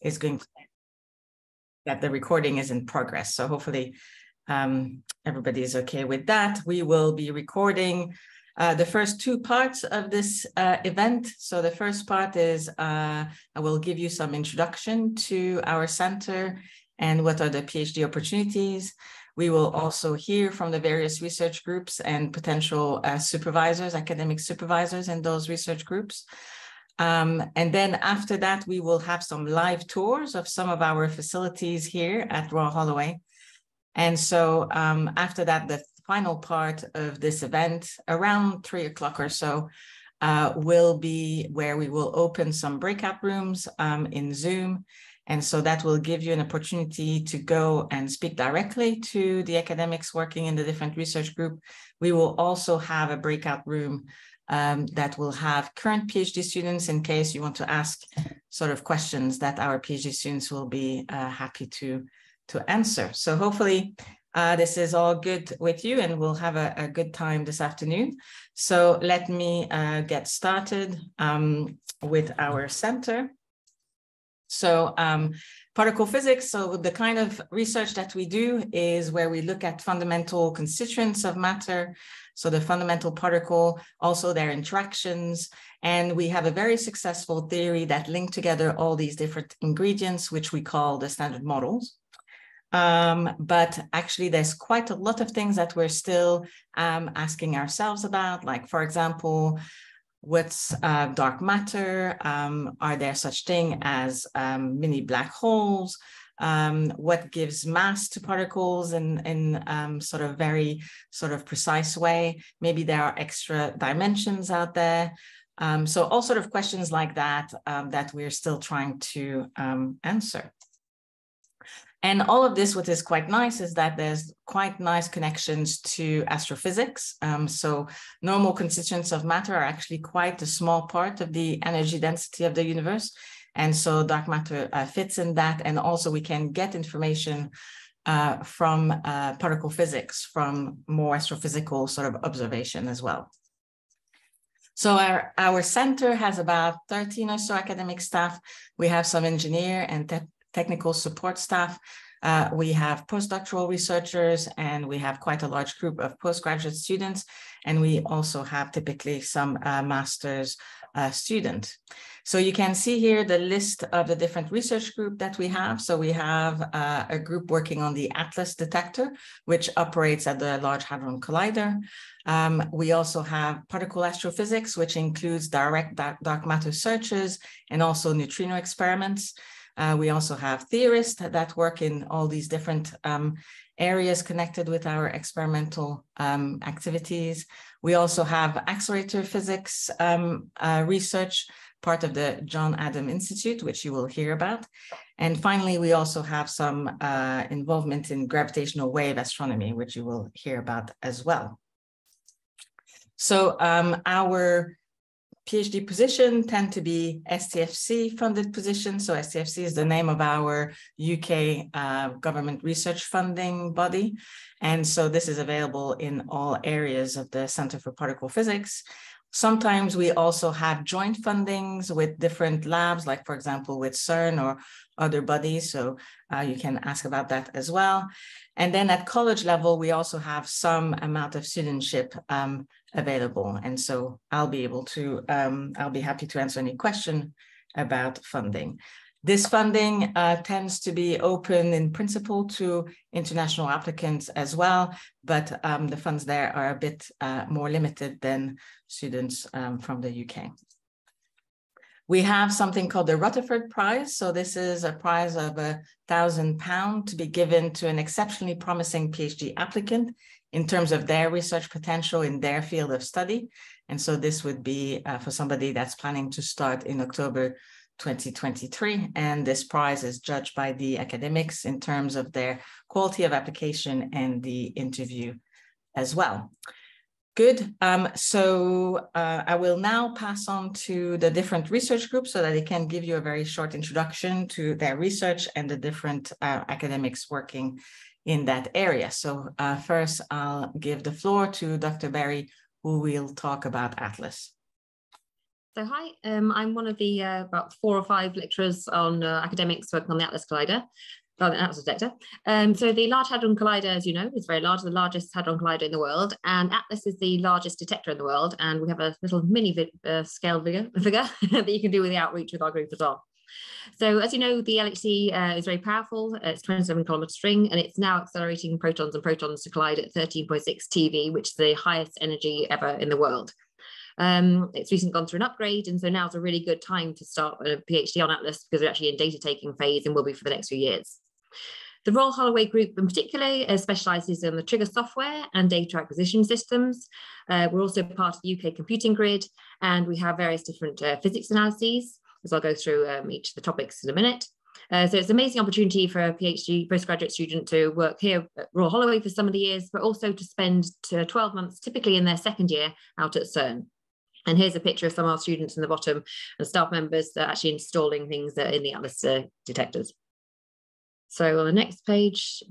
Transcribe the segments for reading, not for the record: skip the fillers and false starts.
is going to, that the recording is in progress. So hopefully everybody is okay with that. We will be recording the first two parts of this event. So the first part is I will give you some introduction to our center and what are the PhD opportunities. We will also hear from the various research groups and potential supervisors, academic supervisors in those research groups. And then after that, we will have some live tours of some of our facilities here at Royal Holloway. And so after that, the final part of this event, around 3 o'clock or so, will be where we will open some breakout rooms in Zoom. And so that will give you an opportunity to go and speak directly to the academics working in the different research group. We will also have a breakout room that will have current PhD students in case you want to ask sort of questions that our PhD students will be happy to answer. So hopefully this is all good with you and we'll have a good time this afternoon. So let me get started with our center. So particle physics, so the kind of research that we do is where we look at fundamental constituents of matter, so the fundamental particle, also their interactions, and we have a very successful theory that linked together all these different ingredients, which we call the standard models. But actually there's quite a lot of things that we're still asking ourselves about, like for example, what's dark matter? Are there such thing as mini black holes? What gives mass to particles in sort of very sort of precise way? Maybe there are extra dimensions out there. So all sort of questions like that that we're still trying to answer. And all of this, what is quite nice is that there's quite nice connections to astrophysics. So normal constituents of matter are actually quite a small part of the energy density of the universe. And so dark matter fits in that. And also we can get information from particle physics, from more astrophysical sort of observation as well. So our center has about 13 or so academic staff. We have some engineer and technical support staff. We have postdoctoral researchers, and we have quite a large group of postgraduate students. And we also have typically some master's students. So you can see here the list of the different research group that we have. So we have a group working on the ATLAS detector, which operates at the Large Hadron Collider. We also have particle astrophysics, which includes direct dark matter searches and also neutrino experiments. We also have theorists that work in all these different areas connected with our experimental activities. We also have accelerator physics research, part of the John Adam Institute, which you will hear about. And finally, we also have some involvement in gravitational wave astronomy, which you will hear about as well. So our PhD position tend to be STFC funded positions. So STFC is the name of our UK government research funding body. And so this is available in all areas of the Center for Particle Physics. Sometimes we also have joint fundings with different labs, like for example, with CERN or other bodies. So you can ask about that as well. And then at college level, we also have some amount of studentship available. And so I'll be happy to answer any question about funding. This funding tends to be open in principle to international applicants as well, but the funds there are a bit more limited than students from the UK. We have something called the Rutherford Prize. So this is a prize of £1,000 to be given to an exceptionally promising PhD applicant in terms of their research potential in their field of study. And so this would be for somebody that's planning to start in October 2023. And this prize is judged by the academics in terms of their quality of application and the interview as well. Good. So I will now pass on to the different research groups so that they can give you a very short introduction to their research and the different academics working in that area. So first, I'll give the floor to Dr. Berry, who will talk about ATLAS. So hi, I'm one of the about 4 or 5 lecturers on academics working on the Atlas Collider, the Atlas detector. So the Large Hadron Collider, as you know, is very large, the largest hadron collider in the world, and Atlas is the largest detector in the world. And we have a little mini scale figure that you can do with the outreach with our group as well. So as you know, the LHC is very powerful. It's 27-kilometer string, and it's now accelerating protons and protons to collide at 13.6 TeV, which is the highest energy ever in the world. It's recently gone through an upgrade, and so now is a really good time to start a PhD on Atlas because we're actually in data taking phase and will be for the next few years. The Royal Holloway group in particular specialises in the trigger software and data acquisition systems. We're also part of the UK computing grid, and we have various different physics analyses, as I'll go through each of the topics in a minute. So it's an amazing opportunity for a PhD postgraduate student to work here at Royal Holloway for some of the years, but also to spend 12 months, typically in their second year, out at CERN. And here's a picture of some of our students in the bottom and staff members that are actually installing things in the Atlas detectors. So on the next page,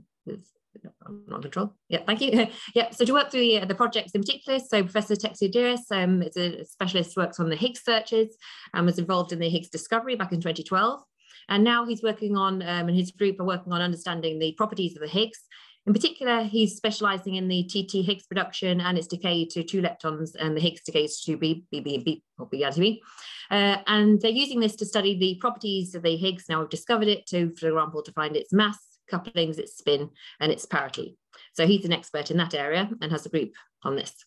I'm not in control. Yeah, thank you. Yeah, so to work through the projects in particular, so Professor Texidiris is a specialist, works on the Higgs searches and was involved in the Higgs discovery back in 2012. And now he's working on, and his group are working on understanding the properties of the Higgs. In particular, he's specializing in the TT Higgs production and its decay to 2 leptons, and the Higgs decays to B or BRTB. And they're using this to study the properties of the Higgs. Now we've discovered it to, for example, to find its mass, couplings, its spin, and its parity. So he's an expert in that area and has a group on this.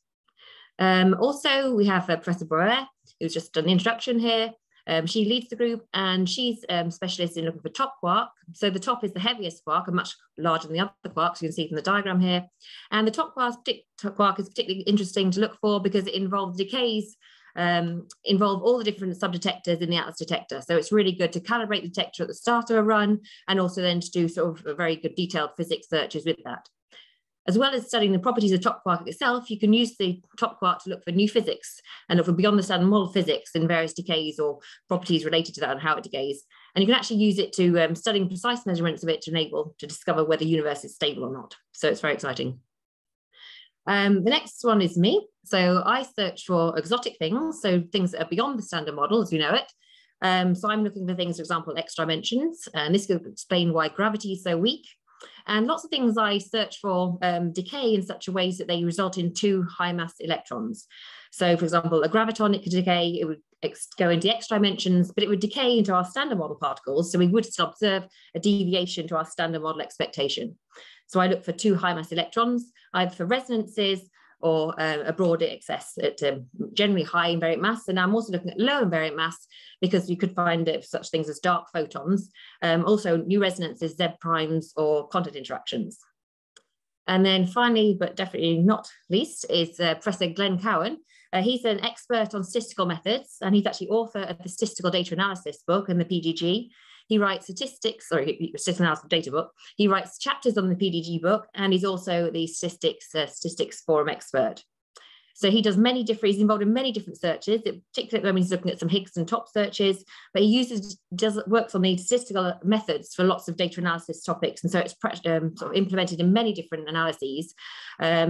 Also, we have Professor Boer, who's just done the introduction here. She leads the group, and she's specialist in looking for top quark. So the top is the heaviest quark and much larger than the other quarks. You can see from the diagram here. And the top quark is particularly interesting to look for because it involves decays, involve all the different subdetectors in the Atlas detector. So it's really good to calibrate the detector at the start of a run, and also then to do sort of very good detailed physics searches with that. As well as studying the properties of top quark itself, you can use the top quark to look for new physics and look for beyond the standard model physics in various decays or properties related to that and how it decays. And you can actually use it to studying precise measurements of it to enable to discover whether the universe is stable or not. So it's very exciting. The next one is me. So I search for exotic things, so things that are beyond the standard model as we know it. So I'm looking for things, for example, extra dimensions, and this could explain why gravity is so weak. And lots of things I search for decay in such a way that they result in 2 high mass electrons. So for example, a graviton, it could decay, it would go into extra dimensions, but it would decay into our standard model particles. So we would still observe a deviation to our standard model expectation. So I look for 2 high mass electrons, either for resonances or a broad excess at generally high invariant mass. And I'm also looking at low invariant mass because you could find such things as dark photons, also new resonances, Z primes, or contact interactions. And then finally, but definitely not least, is Professor Glenn Cowan. He's an expert on statistical methods, and he's actually author of the Statistical Data Analysis book and the PDG. He writes statistical analysis data book. He writes chapters on the PDG book, and he's also the statistics forum expert. So he does he's involved in many different searches, particularly when he's looking at some Higgs and top searches, but he works on the statistical methods for lots of data analysis topics. And so it's sort of implemented in many different analyses.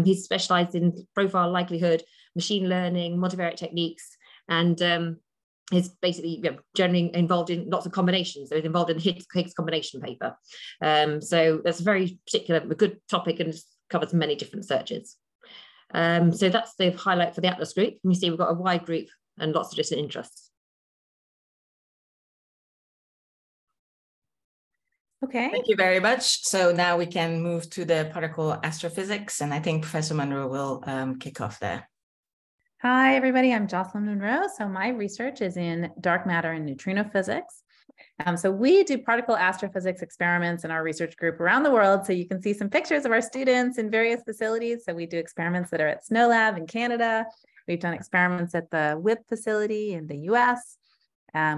He's specialized in profile likelihood, machine learning, multivariate techniques, and is basically generally involved in lots of combinations. So he's involved in the Higgs combination paper. So that's a very particular, a good topic, and covers many different searches. So that's the highlight for the Atlas group. And you see we've got a wide group and lots of different interests. Okay. Thank you very much. So now we can move to the particle astrophysics, and I think Professor Monroe will kick off there. Hi, everybody. I'm Jocelyn Monroe. So my research is in dark matter and neutrino physics. So we do particle astrophysics experiments in our research group around the world. So you can see some pictures of our students in various facilities. So we do experiments that are at Snow Lab in Canada. We've done experiments at the WIP facility in the US.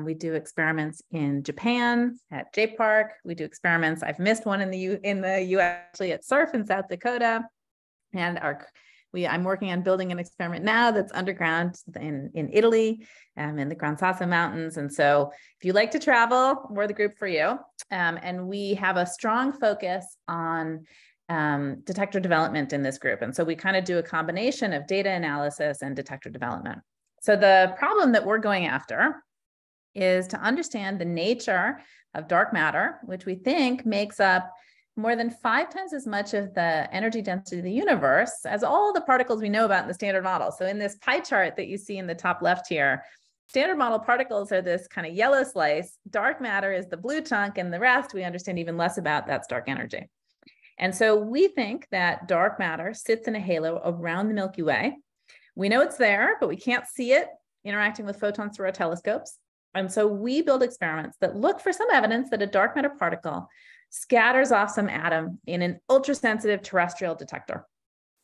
We do experiments in Japan at JPark. We do experiments. I've missed one in the US actually at SURF in South Dakota. And I'm working on building an experiment now that's underground in Italy, in the Gran Sasso Mountains. And so if you like to travel, we're the group for you. And we have a strong focus on detector development in this group. And so we kind of do a combination of data analysis and detector development. So the problem that we're going after is to understand the nature of dark matter, which we think makes up more than 5 times as much of the energy density of the universe as all the particles we know about in the standard model. So in this pie chart that you see in the top left here, standard model particles are this kind of yellow slice, dark matter is the blue chunk, and the rest we understand even less about, that's dark energy. And so we think that dark matter sits in a halo around the Milky Way. We know it's there, but we can't see it interacting with photons through our telescopes. And so we build experiments that look for some evidence that a dark matter particle scatters off some atom in an ultrasensitive terrestrial detector.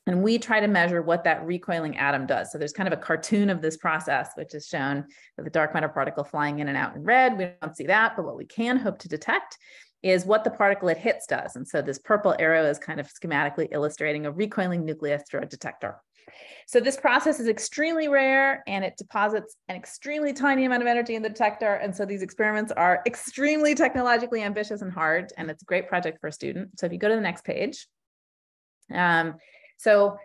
And we try to measure what that recoiling atom does. So there's kind of a cartoon of this process, which is shown with the dark matter particle flying in and out in red. We don't see that, but what we can hope to detect is what the particle it hits does. And so this purple arrow is kind of schematically illustrating a recoiling nucleus through a detector. So this process is extremely rare, and it deposits an extremely tiny amount of energy in the detector. And so these experiments are extremely technologically ambitious and hard, and it's a great project for a student. So if you go to the next page. So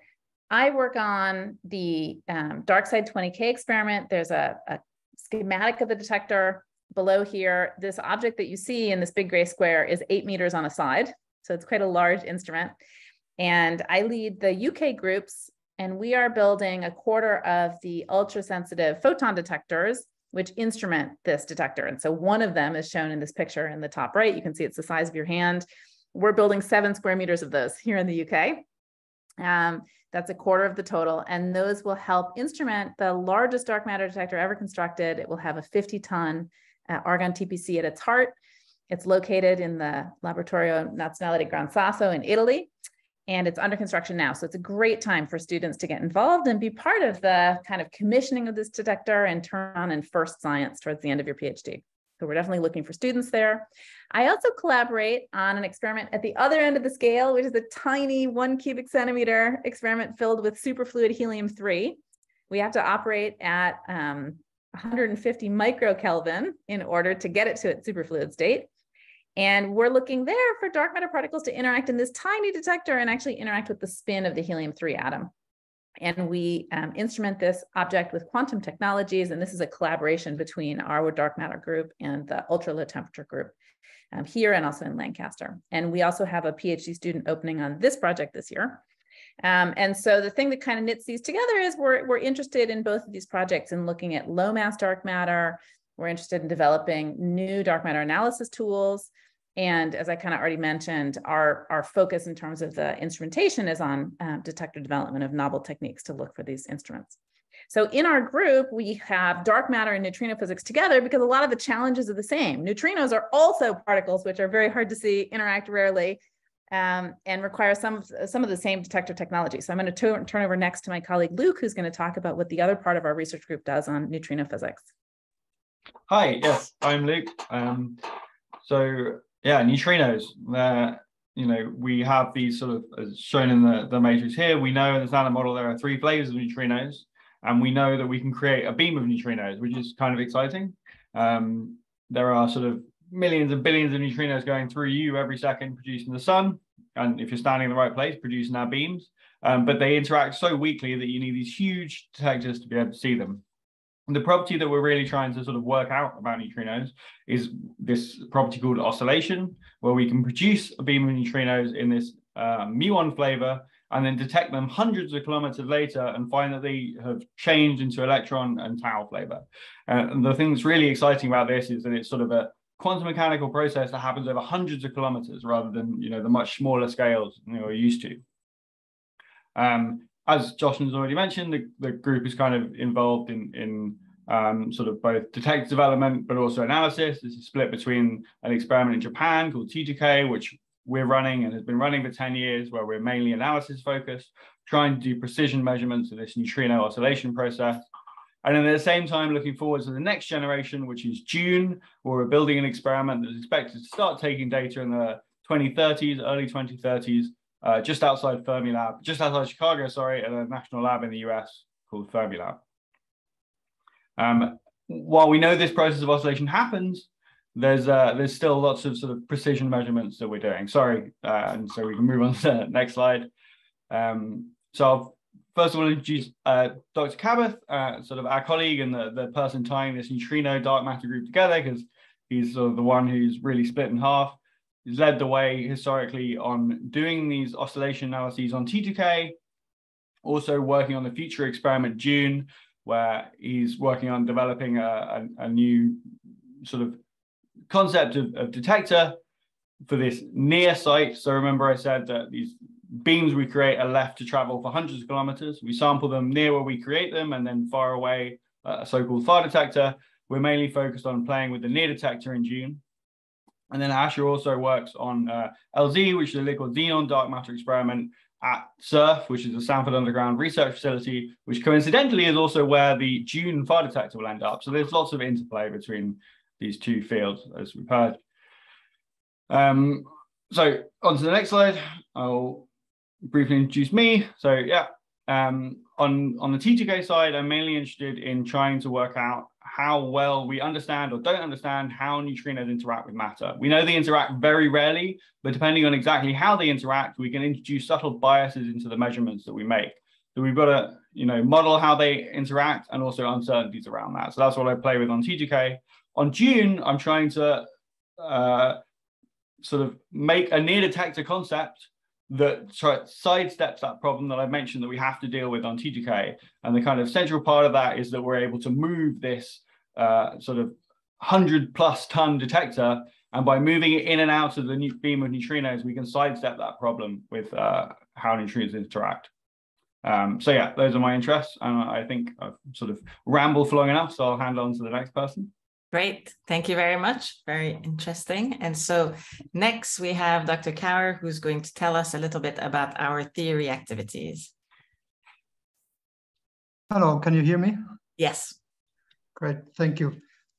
I work on the DarkSide 20K experiment. There's a schematic of the detector below here. This object that you see in this big gray square is 8 meters on a side. So it's quite a large instrument. And I lead the UK groups, and we are building a quarter of the ultra-sensitive photon detectors, which instrument this detector. And so one of them is shown in this picture in the top right. You can see it's the size of your hand. We're building 7 square meters of those here in the UK. That's a quarter of the total. And those will help instrument the largest dark matter detector ever constructed. It will have a 50-ton argon TPC at its heart. It's located in the Laboratorio Nazionale di Gran Sasso in Italy, and it's under construction now. So it's a great time for students to get involved and be part of the kind of commissioning of this detector and turn on in first science towards the end of your PhD. So we're definitely looking for students there. I also collaborate on an experiment at the other end of the scale, which is a tiny 1 cubic centimeter experiment filled with superfluid helium-3. We have to operate at 150 microkelvin in order to get it to its superfluid state. And we're looking there for dark matter particles to interact in this tiny detector and actually interact with the spin of the helium-3 atom. And we instrument this object with quantum technologies. And this is a collaboration between our dark matter group and the ultra low temperature group here and also in Lancaster. And we also have a PhD student opening on this project this year. And so the thing that kind of knits these together is we're interested in both of these projects in looking at low mass dark matter. We're interested in developing new dark matter analysis tools. And as I kind of already mentioned, our focus in terms of the instrumentation is on detector development of novel techniques to look for these instruments. So in our group, we have dark matter and neutrino physics together because a lot of the challenges are the same. Neutrinos are also particles which are very hard to see, interact rarely, and require some of the same detector technology. So I'm going to turn over next to my colleague Luke, who's going to talk about what the other part of our research group does on neutrino physics. Hi, yes, I'm Luke. So yeah, neutrinos. We have these sort of, as shown in the matrix here, we know in the standard model there are 3 flavors of neutrinos, and we know that we can create a beam of neutrinos, which is kind of exciting. There are sort of millions and billions of neutrinos going through you every second, producing the sun, and if you're standing in the right place, producing our beams. But they interact so weakly that you need these huge detectors to be able to see them. And the property that we're really trying to sort of work out about neutrinos is this property called oscillation, where we can produce a beam of neutrinos in this muon flavor and then detect them hundreds of kilometers later and find that they have changed into electron and tau flavor. And the thing that's really exciting about this is that it's sort of a quantum mechanical process that happens over hundreds of kilometers rather than the much smaller scales we're used to. As Jocelyn's already mentioned, the group is kind of involved in sort of both detector development, but also analysis. This is split between an experiment in Japan called TGK, which we're running and has been running for 10 years, where we're mainly analysis focused, trying to do precision measurements of this neutrino oscillation process. And at the same time, looking forward to the next generation, which is June, where we're building an experiment that is expected to start taking data in the 2030s, early 2030s, just outside Chicago, at a national lab in the US called Fermilab. While we know this process of oscillation happens, there's still lots of sort of precision measurements that we're doing. And so we can move on to the next slide. So I'll first I want to introduce Dr. Cabot, sort of our colleague and the person tying this neutrino dark matter group together, because he's sort of the one who's really split in half. He's led the way historically on doing these oscillation analyses on T2K, also working on the future experiment June, where he's working on developing a new sort of concept of detector for this near site. So remember I said that these beams we create are left to travel for hundreds of kilometers. We sample them near where we create them, and then far away, a so-called far detector. We're mainly focused on playing with the near detector in June. And then Asher also works on LZ, which is a liquid xenon dark matter experiment at SURF, which is the Sanford Underground Research Facility, which coincidentally is also where the June far detector will end up. So there's lots of interplay between these two fields, as we've heard. So on to the next slide, I'll briefly introduce me. So yeah, on the T2K side, I'm mainly interested in trying to work out how well we understand or don't understand how neutrinos interact with matter. We know they interact very rarely, but depending on exactly how they interact, we can introduce subtle biases into the measurements that we make. So we've got to, model how they interact and also uncertainties around that. So that's what I play with on T2K. On June, I'm trying to sort of make a near detector concept that sidesteps that problem that I mentioned that we have to deal with on T2K. And the kind of central part of that is that we're able to move this sort of 100+ ton detector. And by moving it in and out of the beam of neutrinos, we can sidestep that problem with how neutrinos interact. So yeah, those are my interests. And I think I've sort of rambled for long enough, so I'll hand on to the next person. Great. Thank you very much. Very interesting. And so next we have Dr. Cowan, who's going to tell us a little bit about our theory activities. Hello, can you hear me? Yes. Great, thank you.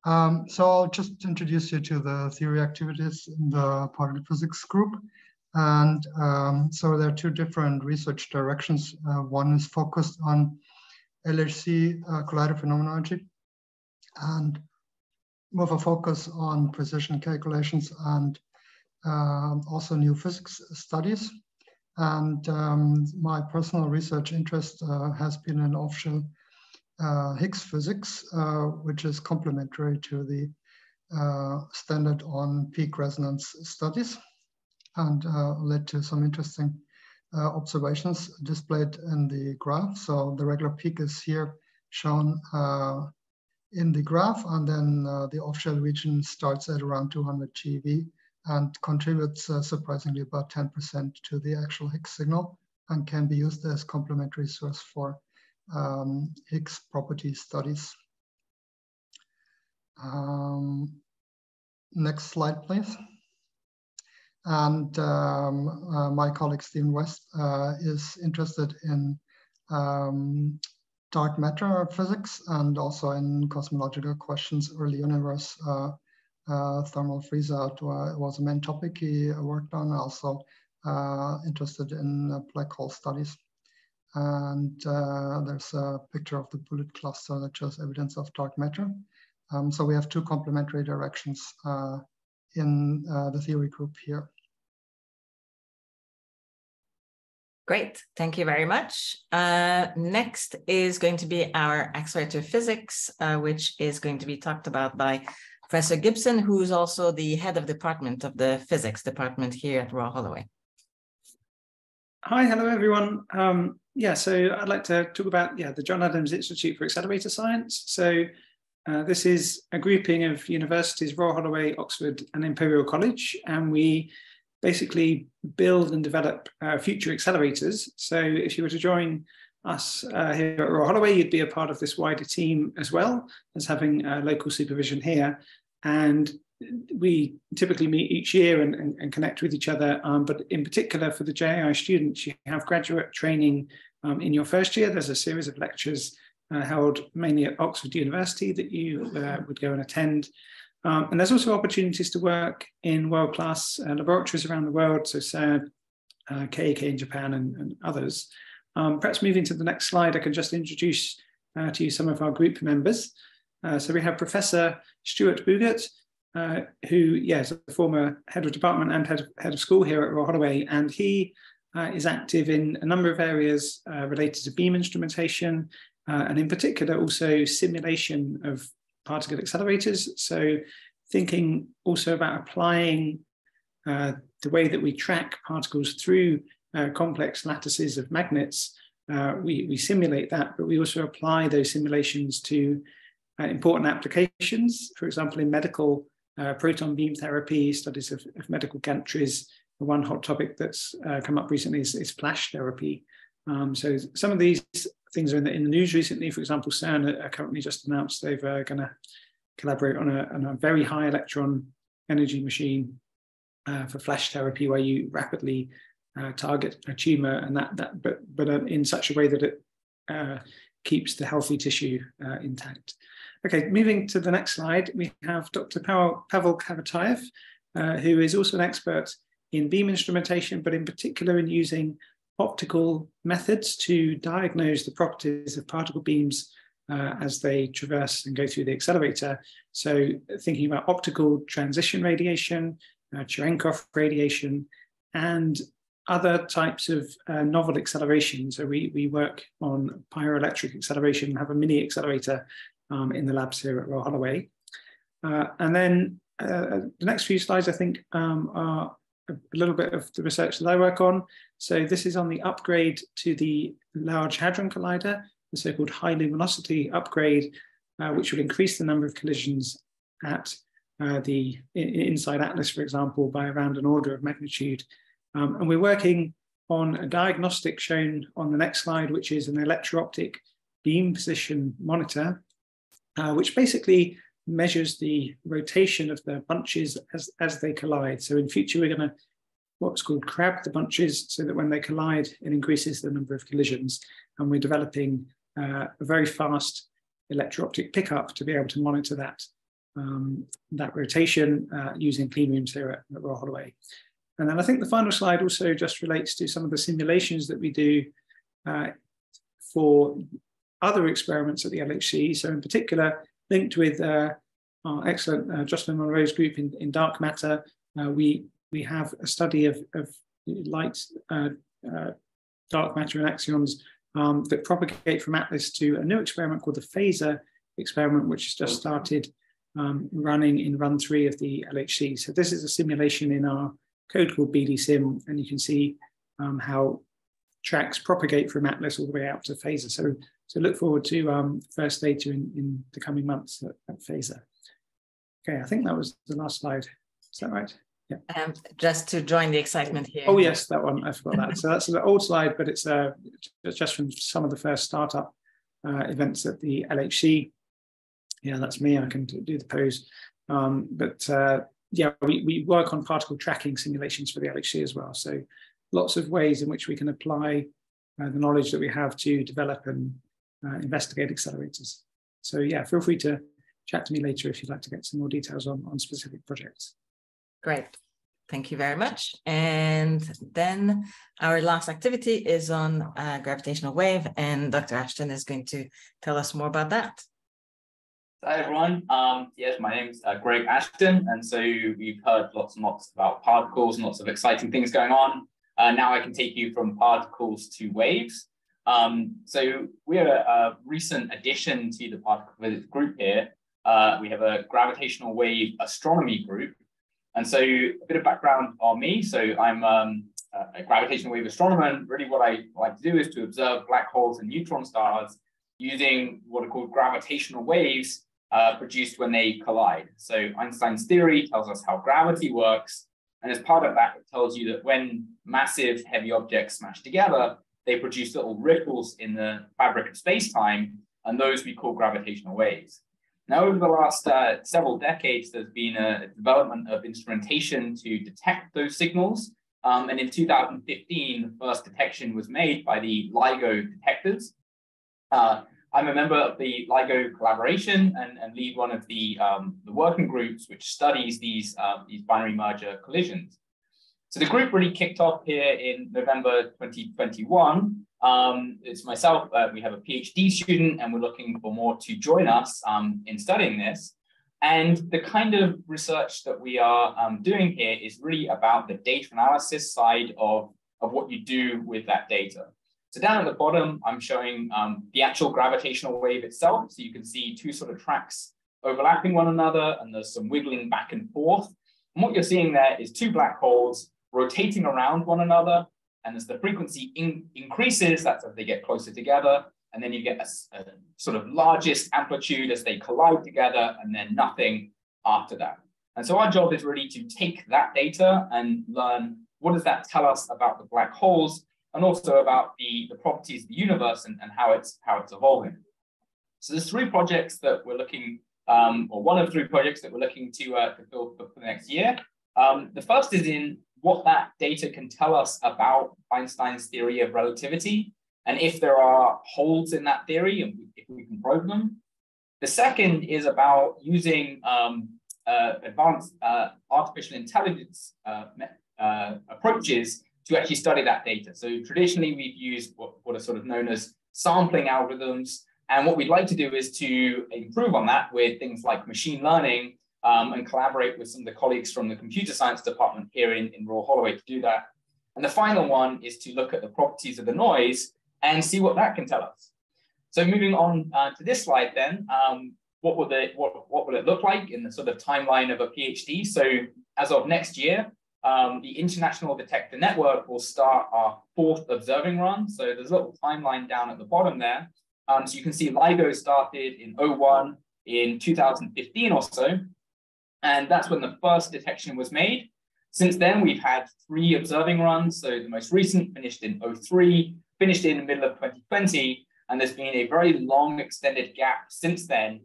So I'll just introduce you to the theory activities in the particle physics group. And so there are two different research directions. One is focused on LHC collider phenomenology, and with a focus on precision calculations and also new physics studies. And my personal research interest has been in offshore Higgs physics, which is complementary to the standard on peak resonance studies, and led to some interesting observations displayed in the graph. So the regular peak is here shown in the graph, and then the offshore region starts at around 200 GeV and contributes surprisingly about 10% to the actual Higgs signal, and can be used as complementary source for Higgs property studies. Next slide, please. And my colleague Stephen West is interested in dark matter physics and also in cosmological questions, early universe, thermal freeze-out was a main topic he worked on, also interested in black hole studies. And there's a picture of the bullet cluster that shows evidence of dark matter. So we have two complementary directions in the theory group here. Great, thank you very much. Next is going to be our accelerator physics, which is going to be talked about by Professor Gibson, who's also the head of department of the physics department here at Royal Holloway. Hi, hello everyone. So I'd like to talk about the John Adams Institute for Accelerator Science. So this is a grouping of universities, Royal Holloway, Oxford and Imperial College, and we basically build and develop future accelerators. So if you were to join us here at Royal Holloway, you'd be a part of this wider team as well as having local supervision here. And we typically meet each year and connect with each other. But in particular for the JAI students, you have graduate training in your first year. There's a series of lectures held mainly at Oxford University that you would go and attend. And there's also opportunities to work in world-class laboratories around the world, so SAD, KEK in Japan and others. Perhaps moving to the next slide, I can just introduce to you some of our group members. So we have Professor Stuart Boogert, who is a former head of department and head of school here at Royal Holloway, and he is active in a number of areas related to beam instrumentation, and in particular also simulation of particle accelerators. So thinking also about applying the way that we track particles through complex lattices of magnets. We simulate that, but we also apply those simulations to important applications. For example, in medical proton beam therapy, studies of medical gantries. One hot topic that's come up recently is flash therapy. So some of these things are in the news recently. For example, CERN are currently just announced they're going to collaborate on a very high electron energy machine for flash therapy, where you rapidly target a tumor, and but in such a way that it keeps the healthy tissue intact. Okay, moving to the next slide, we have Dr. Pavel Kavatayev, who is also an expert in beam instrumentation, but in particular in using optical methods to diagnose the properties of particle beams as they traverse and go through the accelerator. So thinking about optical transition radiation, Cherenkov radiation, and other types of novel acceleration. So we work on pyroelectric acceleration, have a mini accelerator in the labs here at Royal Holloway. And then the next few slides, I think, are a little bit of the research that I work on. So this is on the upgrade to the Large Hadron Collider, the so-called high luminosity upgrade, which will increase the number of collisions at the inside Atlas, for example, by around an order of magnitude. And we're working on a diagnostic shown on the next slide, which is an electro-optic beam position monitor, which basically measures the rotation of the bunches as they collide. So in future, we're going to what's called crab the bunches, so that when they collide, it increases the number of collisions. And we're developing a very fast electro-optic pickup to be able to monitor that, that rotation using clean rooms here at Royal Holloway. And then I think the final slide also just relates to some of the simulations that we do for other experiments at the LHC. So in particular, linked with our excellent Jocelyn Monroe's group in dark matter, we have a study of light, dark matter and axions that propagate from Atlas to a new experiment called the phaser experiment, which has just started running in run 3 of the LHC. So this is a simulation in our code called BDSIM, and you can see how tracks propagate from Atlas all the way out to phaser. So look forward to first data in the coming months at phaser. Okay, I think that was the last slide. Is that right? Yeah. Just to join the excitement here. Oh yes, that one, I forgot that. So that's an old slide, but it's just from some of the first startup events at the LHC. Yeah, that's me, I can do the pose. Yeah, we work on particle tracking simulations for the LHC as well. So lots of ways in which we can apply the knowledge that we have to develop and investigate accelerators. So yeah, feel free to chat to me later if you'd like to get some more details on specific projects. Great, thank you very much. And then our last activity is on gravitational wave, and Dr. Ashton is going to tell us more about that. Hi everyone, yes, my name's Greg Ashton, and so we've heard lots and lots about particles and lots of exciting things going on. Now I can take you from particles to waves. So we're a recent addition to the particle physics group here. We have a gravitational wave astronomy group. And so a bit of background on me. So I'm a gravitational wave astronomer, and really what I like to do is to observe black holes and neutron stars using what are called gravitational waves produced when they collide. So Einstein's theory tells us how gravity works. And as part of that, it tells you that when massive heavy objects smash together, they produce little ripples in the fabric of space-time, and those we call gravitational waves. Now, over the last several decades, there's been a development of instrumentation to detect those signals. And in 2015, the first detection was made by the LIGO detectors. I'm a member of the LIGO collaboration and lead one of the working groups which studies these binary merger collisions. So the group really kicked off here in November 2021. It's myself, we have a PhD student, and we're looking for more to join us in studying this. And the kind of research that we are doing here is really about the data analysis side of of what you do with that data. So down at the bottom, I'm showing the actual gravitational wave itself. So you can see two sort of tracks overlapping one another, and there's some wiggling back and forth. And what you're seeing there is two black holes rotating around one another. And as the frequency increases, that's as they get closer together. And then you get a sort of largest amplitude as they collide together, and then nothing after that. And so our job is really to take that data and learn what does that tell us about the black holes, and also about the properties of the universe and how it's evolving. So there's three projects that we're looking, or one of three projects that we're looking to build for the next year. The first is in what that data can tell us about Einstein's theory of relativity, and if there are holes in that theory, and if we can probe them. The second is about using advanced artificial intelligence approaches to actually study that data. So traditionally, we've used what are sort of known as sampling algorithms. And what we'd like to do is to improve on that with things like machine learning, and collaborate with some of the colleagues from the computer science department here in Royal Holloway to do that. And the final one is to look at the properties of the noise and see what that can tell us. So moving on to this slide then, what will it look like in the sort of timeline of a PhD? So as of next year, the International Detector Network will start our 4th observing run. So there's a little timeline down at the bottom there. So you can see LIGO started in 01 in 2015 or so. And that's when the first detection was made. Since then, we've had 3 observing runs. So the most recent finished in 03, finished in the middle of 2020. And there's been a very long extended gap since then,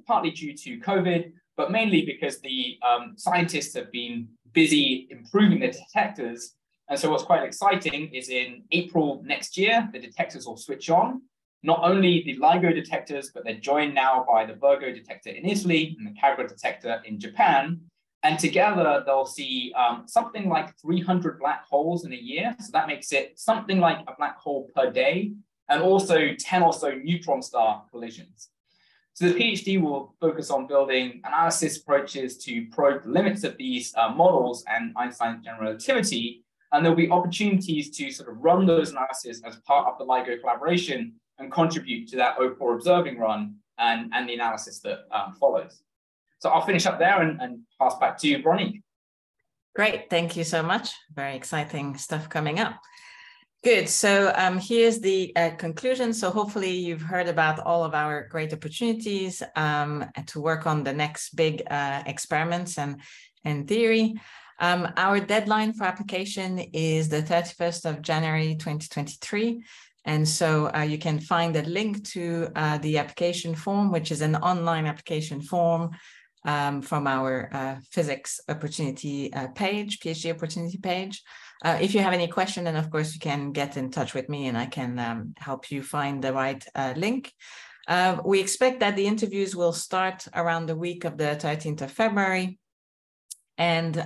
partly due to COVID, but mainly because the scientists have been busy improving the detectors. And so what's quite exciting is in April next year, the detectors will switch on. Not only the LIGO detectors, but they're joined now by the Virgo detector in Italy and the Kagra detector in Japan. And together they'll see something like 300 black holes in a year. So that makes it something like a black hole per day, and also 10 or so neutron star collisions. So the PhD will focus on building analysis approaches to probe the limits of these models and Einstein's general relativity. And there'll be opportunities to sort of run those analyses as part of the LIGO collaboration and contribute to that 04 observing run and the analysis that follows. So I'll finish up there and pass back to you, Veronique. Great, thank you so much. Very exciting stuff coming up. Good, so here's the conclusion. So hopefully you've heard about all of our great opportunities to work on the next big experiments and theory. Our deadline for application is the 31st of January, 2023. And so you can find a link to the application form, which is an online application form from our physics opportunity page, PhD opportunity page. If you have any question, then of course you can get in touch with me and I can help you find the right link. We expect that the interviews will start around the week of the 13th of February. And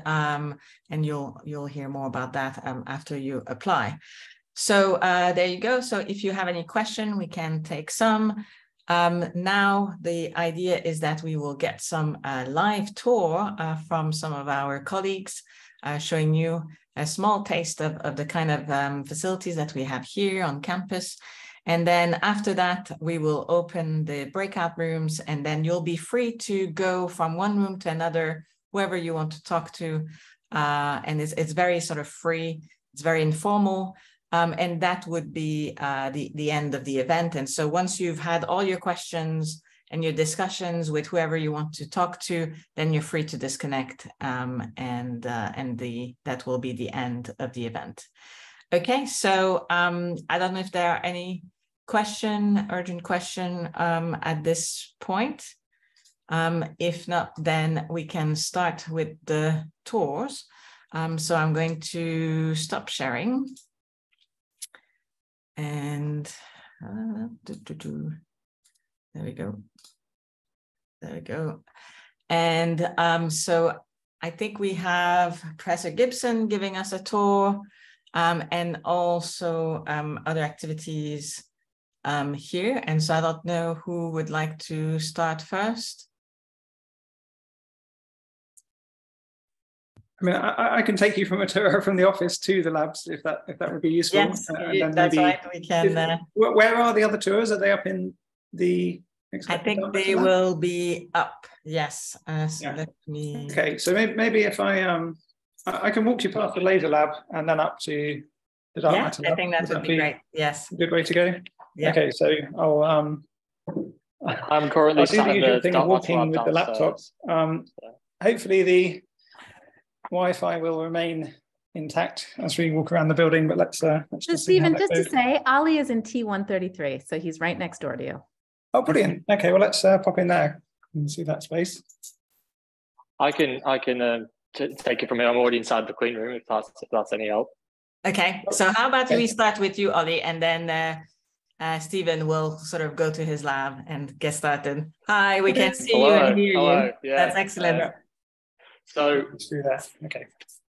you'll hear more about that after you apply. So there you go. So if you have any question, we can take some. Now the idea is that we will get some live tour from some of our colleagues showing you a small taste of the kind of facilities that we have here on campus. And then after that, we will open the breakout rooms, and then you'll be free to go from one room to another, whoever you want to talk to. And it's very sort of free, it's very informal. And that would be the end of the event. And so once you've had all your questions and your discussions with whoever you want to talk to, then you're free to disconnect, and that will be the end of the event. Okay, so I don't know if there are any urgent question at this point. If not, then we can start with the tours. So I'm going to stop sharing. And there we go. There we go. And so I think we have Professor Gibson giving us a tour, and also other activities here. And so I don't know who would like to start first. I mean, I can take you from the office to the labs if that would be useful. Yes, and then that's maybe, right. We can. Where are the other tours? Are they up in the? I think they will be up. Yes. So yeah. Let me. Okay, so maybe if I can walk you past the laser lab and then up to the dark matter lab. I think that would be great. Yes. A good way to go. Yeah. Okay, so I'm currently do the usual thing of walking with the laptop. Hopefully the Wi-Fi will remain intact as we walk around the building, but let's so Stephen, just to say, Ali is in T133, so he's right next door to you. Oh, brilliant. Okay, well, let's pop in there and see that space. I can take it from here. I'm already inside the clean room if that's any help. Okay, so how about we start with you, Ollie, and then Stephen will sort of go to his lab and get started. Hi, we can see you and hear you. Yeah. That's excellent. So let's do that. Okay.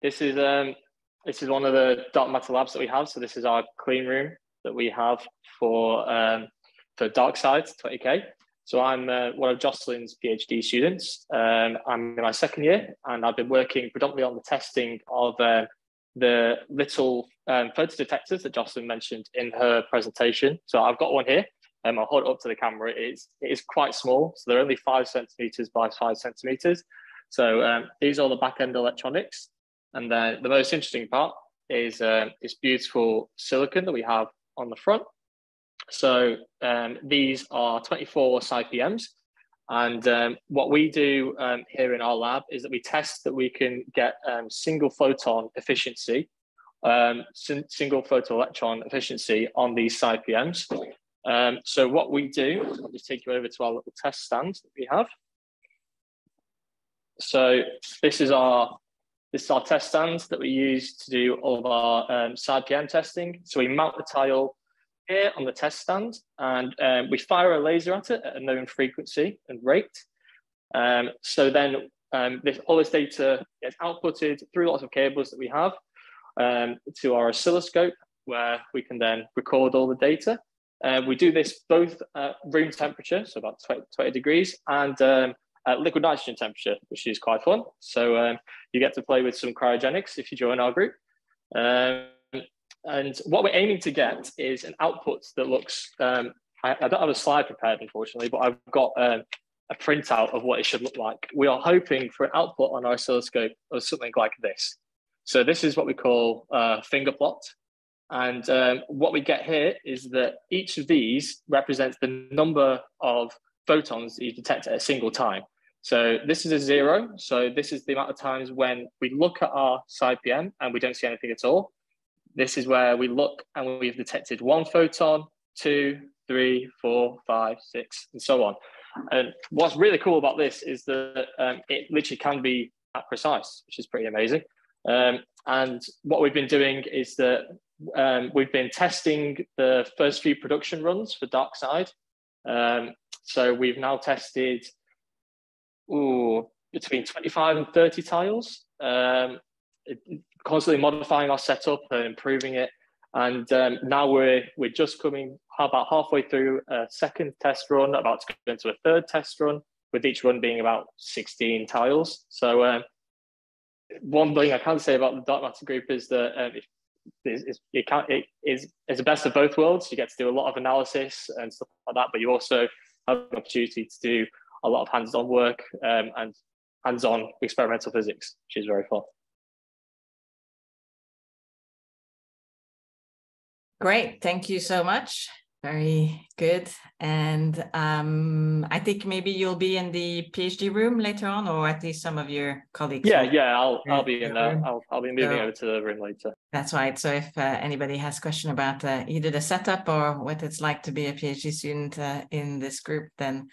This is one of the dark matter labs that we have. So this is our clean room that we have for dark side 20K. So I'm one of Jocelyn's PhD students. I'm in my second year, and I've been working predominantly on the testing of the little photodetectors that Jocelyn mentioned in her presentation. So I've got one here. I'll hold it up to the camera. It is quite small. So they're only 5 centimeters by 5 centimeters. So these are the back-end electronics. And then the most interesting part is this beautiful silicon that we have on the front. So these are 24 SciPMs. And what we do here in our lab is that we test that we can get single photon efficiency, single photoelectron efficiency on these SciPMs. So what we do, I'll just take you over to our little test stand that we have. So this is our test stand that we use to do all of our SciPM testing. So we mount the tile here on the test stand, and we fire a laser at it at a known frequency and rate. So then all this data gets outputted through lots of cables that we have to our oscilloscope, where we can then record all the data. We do this both at room temperature, so about 20 degrees, and at liquid nitrogen temperature, which is quite fun. So you get to play with some cryogenics if you join our group. And what we're aiming to get is an output that looks, I don't have a slide prepared, unfortunately, but I've got a printout of what it should look like. We are hoping for an output on our oscilloscope of something like this. So this is what we call a finger plot. And what we get here is that each of these represents the number of photons that you detect at a single time. So this is a 0. So this is the amount of times when we look at our SciPM and we don't see anything at all. This is where we look and we've detected 1 photon, 2, 3, 4, 5, 6, and so on. And what's really cool about this is that it literally can be that precise, which is pretty amazing. And what we've been doing is that we've been testing the first few production runs for dark side. So we've now tested between 25 and 30 tiles, constantly modifying our setup and improving it. And now we're just coming about halfway through a second test run, about to go into a third test run, with each run being about 16 tiles. So one thing I can say about the dark matter group is that it's the best of both worlds. You get to do a lot of analysis and stuff like that, but you also have an opportunity to do a lot of hands-on work and hands-on experimental physics, which is very fun. Great, thank you so much. Very good. And I think maybe you'll be in the PhD room later on, or at least some of your colleagues. Yeah, I'll be in there. I'll be moving over to the room later. That's right. So if anybody has a question about either the setup or what it's like to be a PhD student in this group, then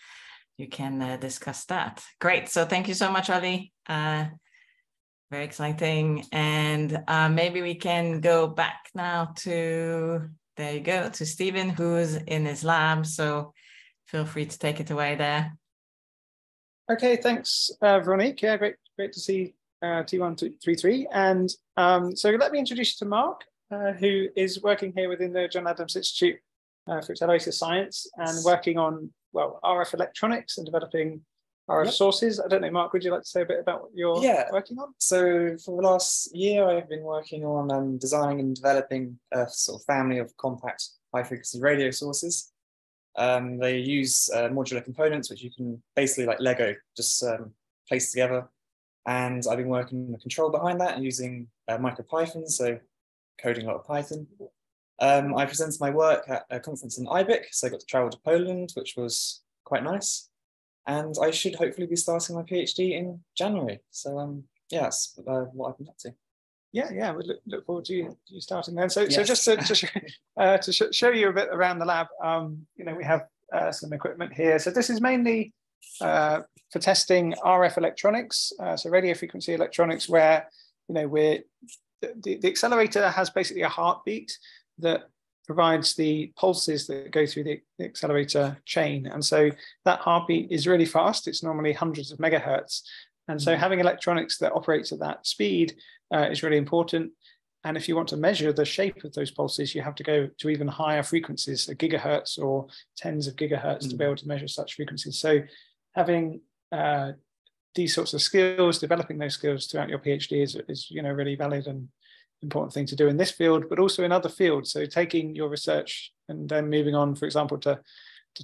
you can discuss that. Great. So thank you so much, Ali. Very exciting. And maybe we can go back now to, there you go, to Stephen, who's in his lab. So feel free to take it away there. Okay, thanks, Veronique. Yeah, great to see T133. And so let me introduce you to Mark, who is working here within the John Adams Institute for Accelerator Science and working on, well, RF electronics and developing RF sources. I don't know, Mark, would you like to say a bit about what you're working on? So for the last year, I've been working on designing and developing a sort of family of compact high-frequency radio sources. They use modular components, which you can basically, like Lego, just place together. And I've been working on the control behind that and using MicroPython, so coding a lot of Python. I presented my work at a conference in IBIC, so I got to travel to Poland, which was quite nice. And I should hopefully be starting my PhD in January. So yeah, that's what I've been up to. Yeah, we look forward to you starting then. So just to show you a bit around the lab, we have some equipment here. So this is mainly for testing RF electronics, so radio frequency electronics, where the accelerator has basically a heartbeat that provides the pulses that go through the accelerator chain. And so that heartbeat is really fast. It's normally hundreds of megahertz. And so having electronics that operates at that speed is really important. And if you want to measure the shape of those pulses, you have to go to even higher frequencies, so gigahertz or tens of gigahertz to be able to measure such frequencies. So having these sorts of skills, developing those skills throughout your PhD is really valid and important thing to do in this field, but also in other fields. So taking your research and then moving on, for example, to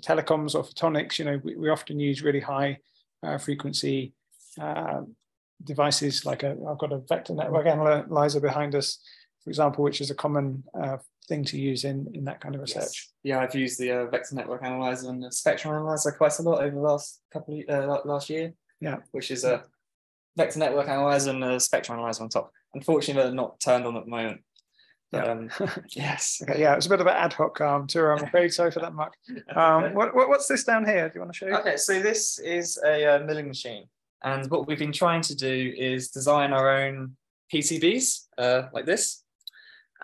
telecoms or photonics, we often use really high frequency devices, like I've got a vector network analyzer behind us, for example, which is a common thing to use in that kind of research. Yes. Yeah, I've used the vector network analyzer and the spectrum analyzer quite a lot over the last last year. Yeah, which is a vector network analyzer and a spectrum analyzer on top. Unfortunately, they're not turned on at the moment. But, yes. Okay, yeah, it was a bit of an ad hoc tour, I'm afraid. Sorry for that, Mark. What's this down here? Do you want to show you? Okay, so this is a milling machine. And what we've been trying to do is design our own PCBs like this,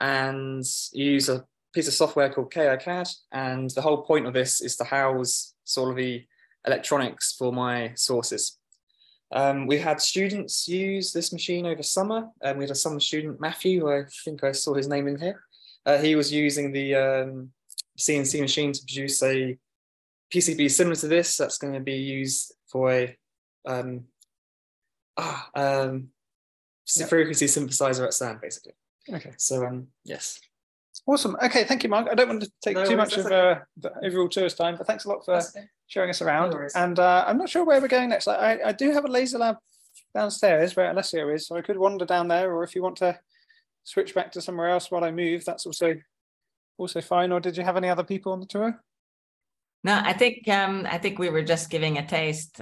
and use a piece of software called KiCad. And the whole point of this is to house sort of the electronics for my sources. We had students use this machine over summer. We had a summer student, Matthew, I think I saw his name in here. He was using the CNC machine to produce a PCB similar to this. That's going to be used for a frequency synthesizer at CERN, basically. Okay. So yes. Awesome. Okay, thank you, Mark. I don't want to take too much of the overall tour's time, but thanks a lot for showing us around. And I'm not sure where we're going next. I do have a laser lab downstairs where Alessio is, so I could wander down there, or if you want to switch back to somewhere else while I move, that's also fine. Or did you have any other people on the tour? No, I think we were just giving a taste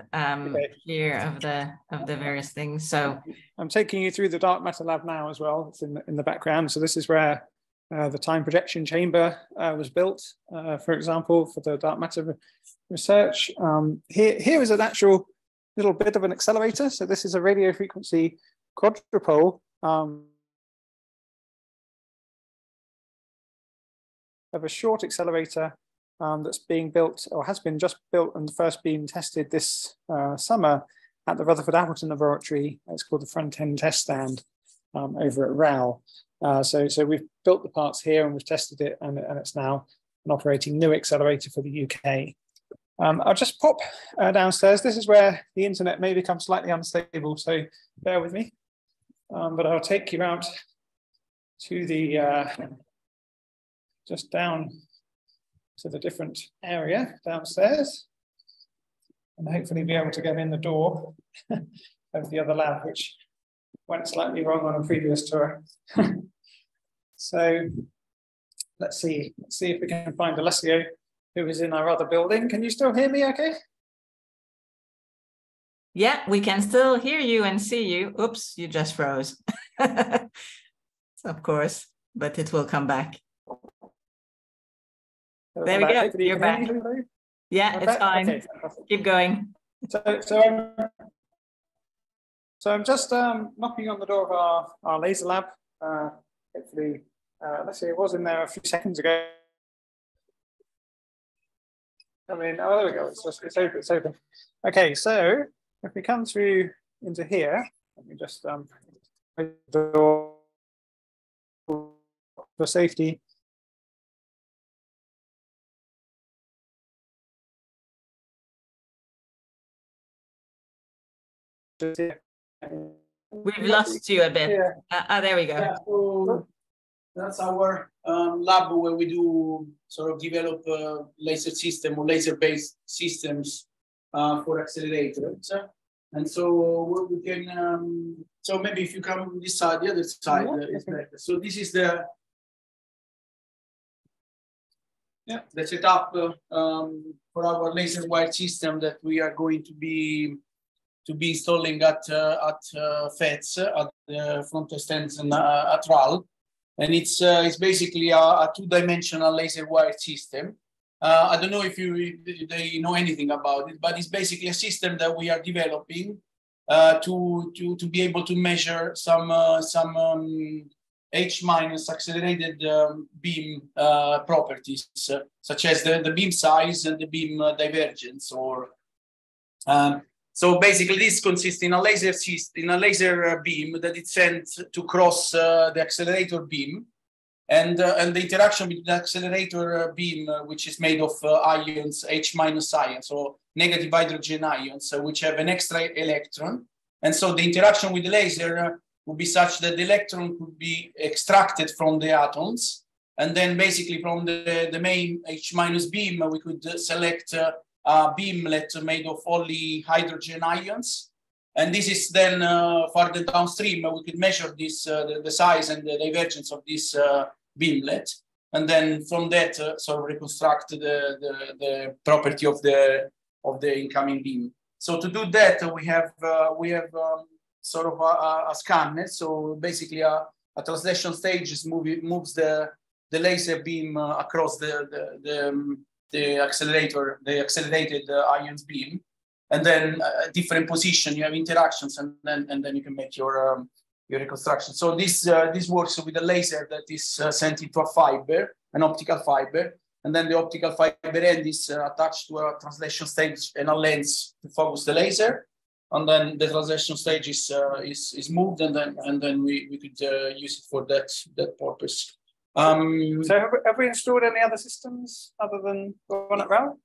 here of the various things. So I'm taking you through the dark matter lab now as well. It's in the background. So this is where the time projection chamber was built, for example, for the dark matter research. Here is an actual little bit of an accelerator. So this is a radio frequency quadrupole of a short accelerator that's being built, or has been just built and first been tested this summer at the Rutherford Appleton Laboratory. It's called the front end test stand over at RAL. So we've built the parts here and we've tested it, and it's now an operating new accelerator for the UK. I'll just pop downstairs. This is where the internet may become slightly unstable, so bear with me. But I'll take you out to the, just down to the different area downstairs, and hopefully be able to get in the door of the other lab, which went slightly wrong on a previous tour. So let's see if we can find Alessio, who is in our other building. Can you still hear me okay? Yeah, we can still hear you and see you. Oops, you just froze. Of course, but it will come back. There we go. You're back. Yeah, it's fine. Okay. Keep going. So I'm just knocking on the door of our laser lab. Hopefully, let's see, it was in there a few seconds ago. I mean, oh, there we go. It's open. It's open. Okay, so if we come through into here, let me just open the door for safety. We've lost you a bit. Yeah. There we go. Yeah, so that's our lab where we do sort of develop laser system or laser-based systems for accelerators. And so we can, so maybe if you come this side, the other side is better. So this is the setup for our laser wire system that we are going to be installing at FETS, at the front test stands at RAL. And it's basically a two-dimensional laser wire system. I don't know if they know anything about it, but it's basically a system that we are developing to be able to measure some H- accelerated beam properties, such as the beam size and the beam divergence. So basically, this consists in a laser beam that is sent to cross the accelerator beam, and the interaction with the accelerator beam, which is made of ions, H- ions, so negative hydrogen ions, which have an extra electron. And so the interaction with the laser would be such that the electron could be extracted from the atoms, and then basically from the main H- beam, we could select a beamlet made of only hydrogen ions. And this is then further downstream, we could measure this, the size and the divergence of this beamlet. And then from that, sort of reconstruct the property of the incoming beam. So to do that, we have sort of a scanner. So basically a translation stage moves the laser beam across the accelerated ions beam, and then a different position, you have interactions, and then you can make your reconstruction. So this works with a laser that is sent into a fiber, an optical fiber, and then the optical fiber end is attached to a translation stage and a lens to focus the laser, and then the translation stage is moved, and then we could use it for that purpose. So have we installed any other systems other than the one at RAL?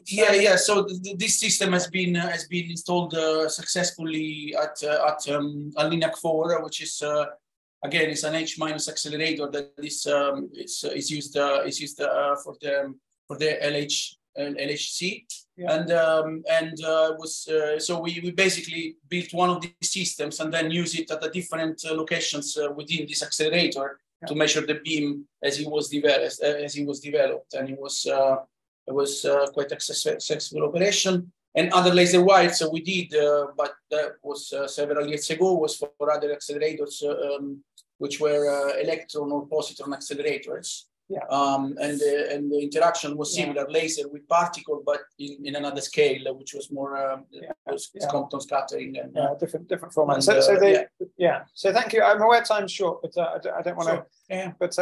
Yeah. So this system has been installed successfully at LINAC 4, which is again is an H- accelerator that is used for the LHC. Yeah. So we basically built one of these systems and then use it at the different locations within this accelerator to measure the beam as it was developed, and it was quite a successful operation. And other laser wires we did, but that was several years ago, was for other accelerators, which were electron or positron accelerators. Yeah. And the interaction was similar, laser with particle, but in another scale, which was more Compton scattering and different format. So thank you. I'm aware time's short, but I don't want to. Sure. Yeah. But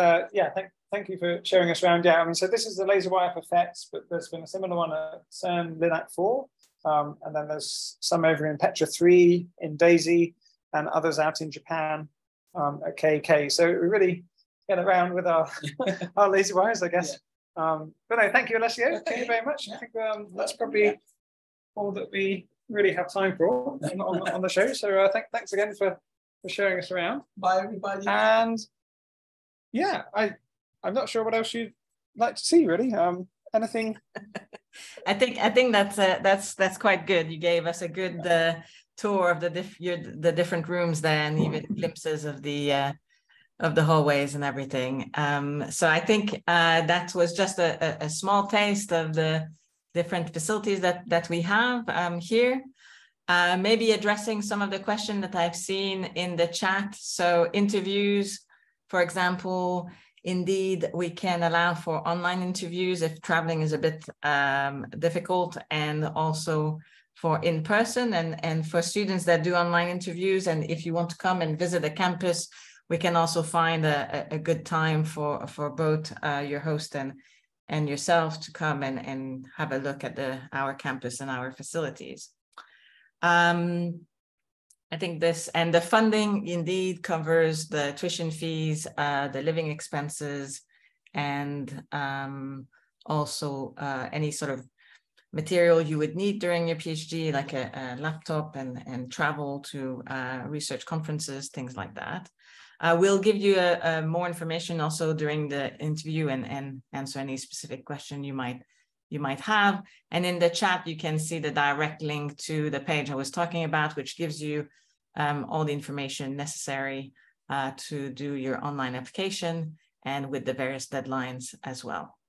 thank you for sharing us around. Yeah. I mean, so this is the laser wire for FETS, but there's been a similar one at CERN LINAC 4, and then there's some over in Petra 3, in DAISY, and others out in Japan at KK. So we really get around with our laser wires, I guess. Yeah. But no, thank you, Alessio. Okay. Thank you very much. Yeah. I think that's probably all that we really have time for on the show. So thanks again for showing us around. Bye, everybody. And yeah, I'm not sure what else you'd like to see, really. Anything? I think that's quite good. You gave us a good tour of the different rooms there, and even glimpses of the hallways and everything. So I think that was just a small taste of the different facilities that we have here. Maybe addressing some of the questions that I've seen in the chat. So interviews, for example, indeed, we can allow for online interviews if traveling is a bit difficult, and also for in-person, and for students that do online interviews. And if you want to come and visit the campus, we can also find a good time for both your host and yourself to come and have a look at our campus and our facilities. I think this, and the funding indeed covers the tuition fees, the living expenses, and also any sort of material you would need during your PhD, like a laptop and travel to research conferences, things like that. We'll give you more information also during the interview and answer any specific question you might have. And in the chat, you can see the direct link to the page I was talking about, which gives you all the information necessary to do your online application and with the various deadlines as well.